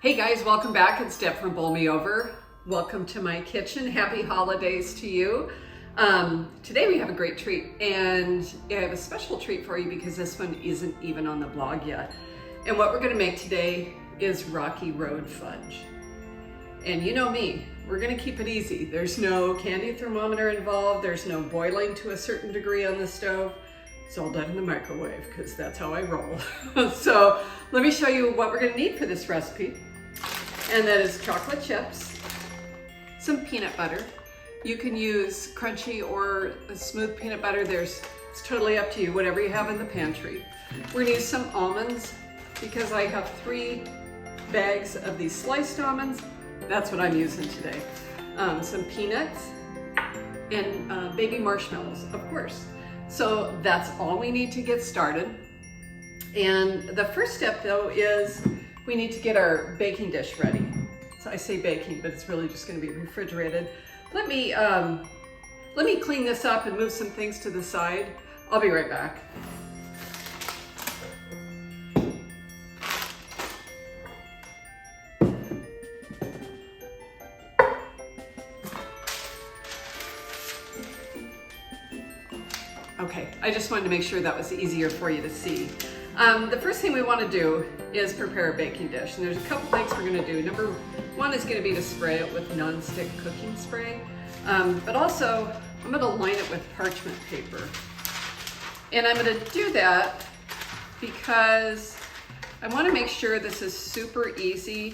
Hey guys, welcome back. It's Deb from Bowl Me Over. Welcome to my kitchen. Happy holidays to you. Today we have a great treat, and I have a special treat for you because this one isn't even on the blog yet. And what we're going to make today is Rocky Road Fudge. And you know me, we're going to keep it easy. There's no candy thermometer involved. There's no boiling to a certain degree on the stove. It's all done in the microwave because that's how I roll. So let me show you what we're going to need for this recipe. And that is chocolate chips, some peanut butter. You can use crunchy or a smooth peanut butter. It's totally up to you, whatever you have in the pantry. We're gonna use some almonds because I have 3 bags of these sliced almonds. That's what I'm using today. Some peanuts and baby marshmallows, of course. So that's all we need to get started. And the first step though is we need to get our baking dish ready. So I say baking, but it's really just going to be refrigerated. Let me clean this up and move some things to the side. I'll be right back. Okay, I just wanted to make sure that was easier for you to see. The first thing we want to do is prepare a baking dish. And there's a couple things we're going to do. Number 1 is going to be to spray it with non-stick cooking spray. But also, I'm going to line it with parchment paper. And I'm going to do that because I want to make sure this is super easy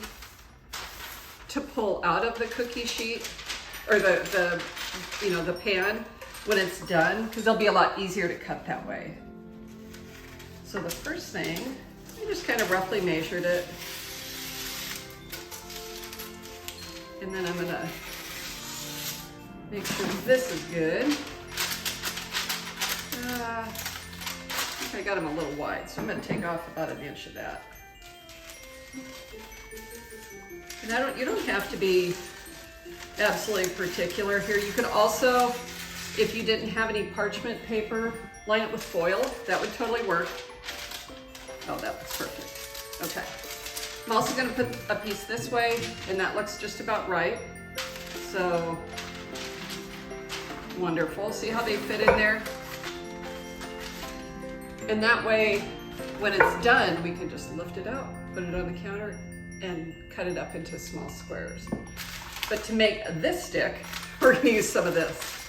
to pull out of the cookie sheet or the pan when it's done, because they'll be a lot easier to cut that way. So the first thing, I just kind of roughly measured it. And then I'm gonna make sure this is good. I think I got them a little wide, so I'm gonna take off about 1 inch of that. And you don't have to be absolutely particular here. You could also, if you didn't have any parchment paper, line it with foil. That would totally work. Oh, that looks perfect. Okay. I'm also going to put a piece this way, and that looks just about right. So, wonderful. See how they fit in there? And that way, when it's done, we can just lift it out, put it on the counter, and cut it up into small squares. But to make this stick, we're going to use some of this.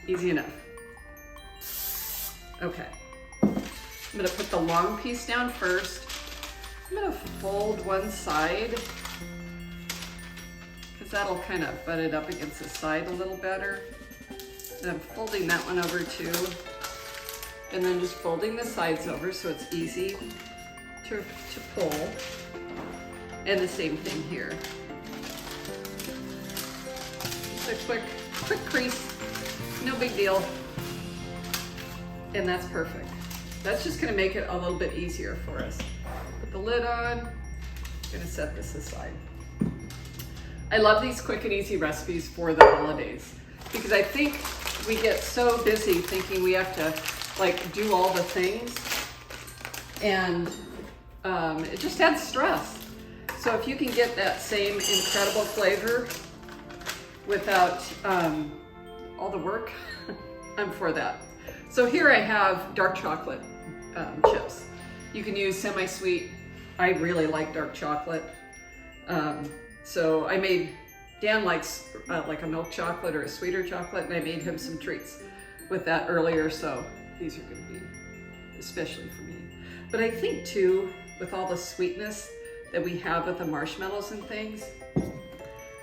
Easy enough. Okay. I'm going to put the long piece down first. I'm going to fold one side because that'll kind of butt it up against the side a little better. And I'm folding that one over too. And then just folding the sides over so it's easy to pull. And the same thing here. Just a quick crease, no big deal. And that's perfect. That's just gonna make it a little bit easier for us. Put the lid on, I'm gonna set this aside. I love these quick and easy recipes for the holidays because I think we get so busy thinking we have to do all the things, and it just adds stress. So if you can get that same incredible flavor without all the work, I'm for that. So here I have dark chocolate chips. You can use semi-sweet. I really like dark chocolate. So I made, Dan likes like a milk chocolate or a sweeter chocolate, and I made him some treats with that earlier. So these are going to be especially for me. But I think too, with all the sweetness that we have with the marshmallows and things,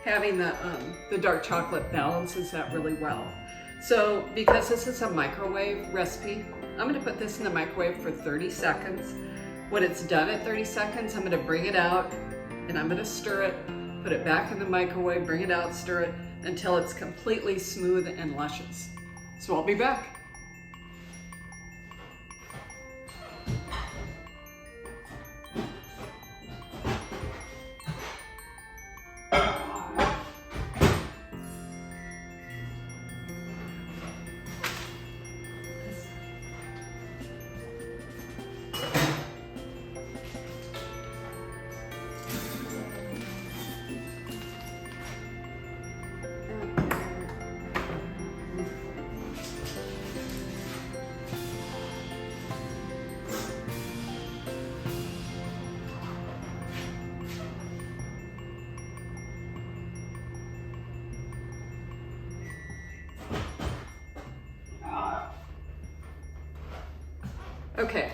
having the dark chocolate balances that really well. So because this is a microwave recipe, I'm going to put this in the microwave for 30 seconds. When it's done at 30 seconds, I'm going to bring it out and I'm going to stir it, put it back in the microwave, bring it out, stir it until it's completely smooth and luscious. So I'll be back. Okay,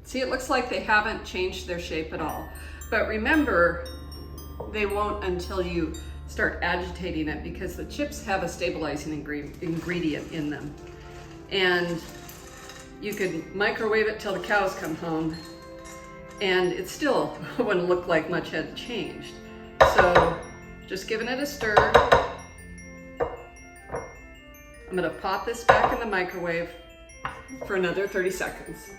see, it looks like they haven't changed their shape at all. But remember, they won't until you start agitating it, because the chips have a stabilizing ingredient in them. And you could microwave it till the cows come home, and it still wouldn't look like much had changed. So just giving it a stir. I'm gonna pop this back in the microwave for another 30 seconds.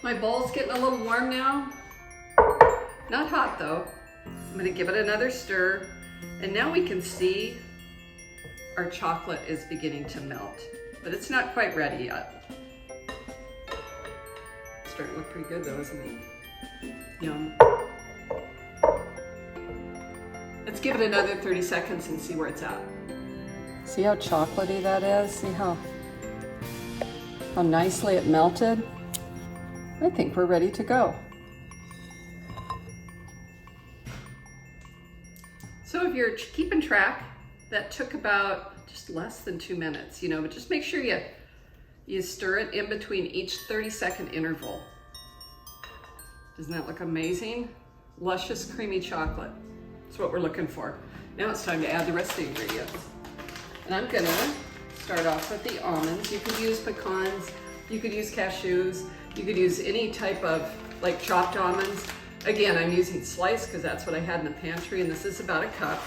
My bowl's getting a little warm now. Not hot though. I'm gonna give it another stir. And now we can see our chocolate is beginning to melt, but it's not quite ready yet. It's starting to look pretty good though, isn't it? Yum. Let's give it another 30 seconds and see where it's at. See how chocolatey that is? See how nicely it melted? I think we're ready to go. So if you're keeping track, that took about just less than 2 minutes, you know, but just make sure you stir it in between each 30-second interval. Doesn't that look amazing? Luscious, creamy chocolate. That's what we're looking for. Now it's time to add the rest of the ingredients. And I'm gonna start off with the almonds. You could use pecans, you could use cashews, you could use any type of like chopped almonds. Again, I'm using sliced because that's what I had in the pantry, and this is about a cup.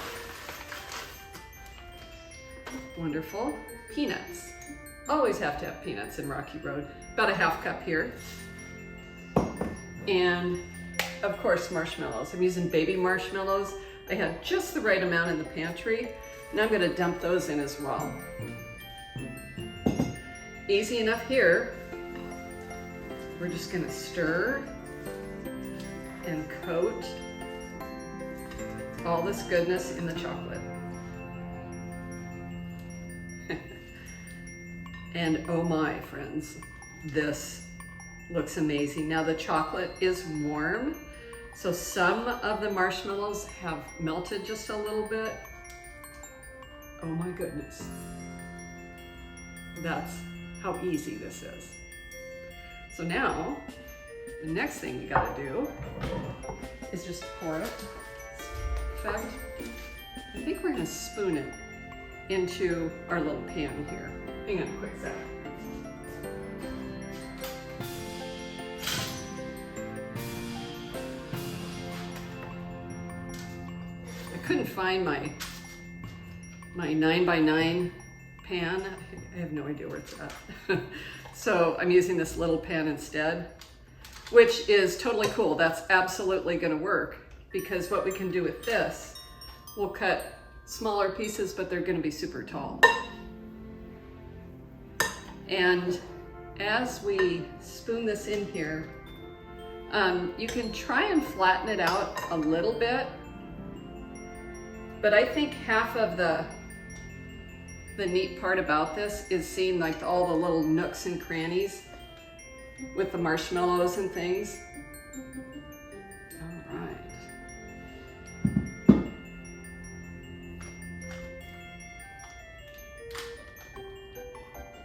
Wonderful. Peanuts. Always have to have peanuts in Rocky Road. About a half cup here. And of course, marshmallows. I'm using baby marshmallows. I had just the right amount in the pantry, and I'm gonna dump those in as well. Easy enough here. We're just gonna stir and coat all this goodness in the chocolate. And oh my friends, this looks amazing. Now the chocolate is warm, so some of the marshmallows have melted just a little bit. Oh my goodness. That's how easy this is. So now, the next thing you gotta do is just pour it. In fact, I think we're gonna spoon it into our little pan here. Hang on a quick sec. I couldn't find my 9x9 pan. I have no idea where it's at. So I'm using this little pan instead, which is totally cool. That's absolutely gonna work, because what we can do with this, we'll cut smaller pieces, but they're gonna be super tall. And as we spoon this in here, you can try and flatten it out a little bit, but I think half of the neat part about this is seeing like all the little nooks and crannies with the marshmallows and things. All right.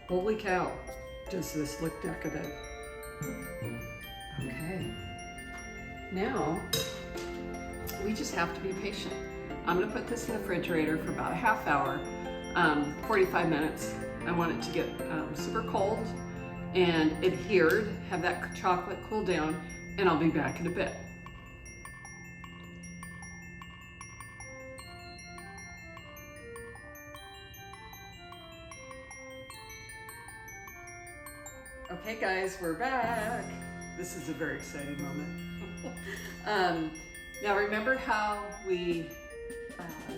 Holy cow, does this look decadent. Okay. Now, we just have to be patient. I'm gonna put this in the refrigerator for about a half hour. 45 minutes. I want it to get super cold and adhered, have that chocolate cool down, and I'll be back in a bit. Okay guys, we're back. This is a very exciting moment. Now remember how we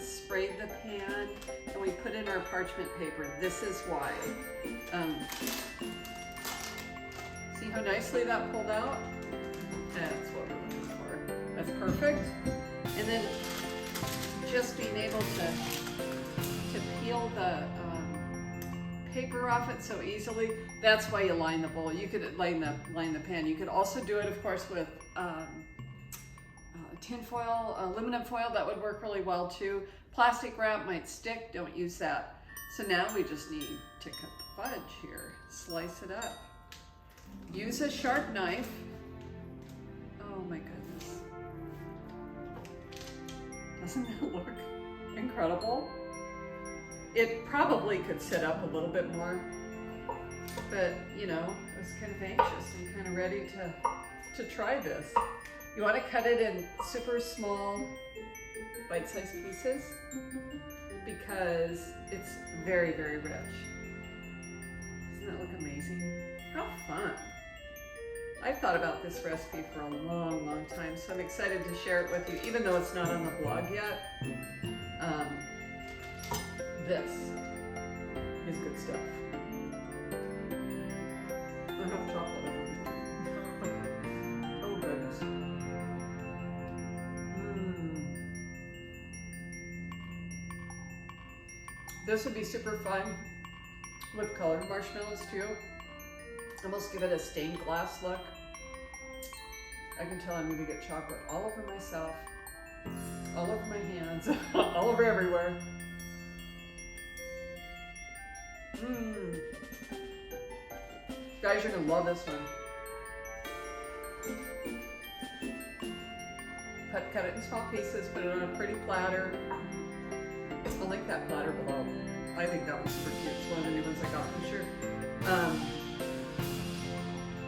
sprayed the pan, and we put in our parchment paper. This is why. See how nicely that pulled out? That's what we're looking for. That's perfect. And then just being able to peel the paper off it so easily. That's why you line the bowl. You could line the pan. You could also do it, of course, with tin foil, aluminum foil. That would work really well too. Plastic wrap might stick. Don't use that. So now we just need to cut the fudge here. Slice it up. Use a sharp knife. Oh my goodness. Doesn't that look incredible? It probably could sit up a little bit more, but you know, I was kind of anxious and kind of ready to try this. You want to cut it in super small, bite-sized pieces because it's very, very rich. Doesn't that look amazing? How fun. I've thought about this recipe for a long, long time, so I'm excited to share it with you, even though it's not on the blog yet. This is good stuff. I have chocolate. Oh goodness. This would be super fun with colored marshmallows too. Almost give it a stained glass look. I can tell I'm going to get chocolate all over myself, all over my hands, all over everywhere. Guys, you're going to love this one. Cut it in small pieces, put it on a pretty platter. I'll link that platter below. I think that one's super cute. It's one of the new ones I got for sure.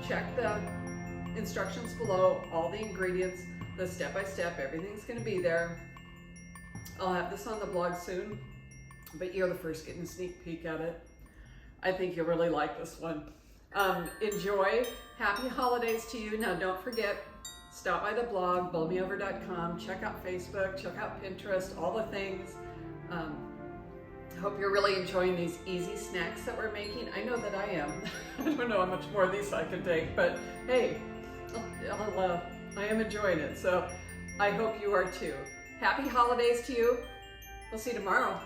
Check the instructions below, all the ingredients, the step-by-step, everything's going to be there. I'll have this on the blog soon, but you're the first getting a sneak peek at it. I think you'll really like this one. Enjoy. Happy holidays to you. Now don't forget, stop by the blog, bowlmeover.com, check out Facebook, check out Pinterest, all the things. I hope you're really enjoying these easy snacks that we're making. I know that I am. I don't know how much more of these I can take, but hey, I am enjoying it. So I hope you are too. Happy holidays to you. We'll see you tomorrow.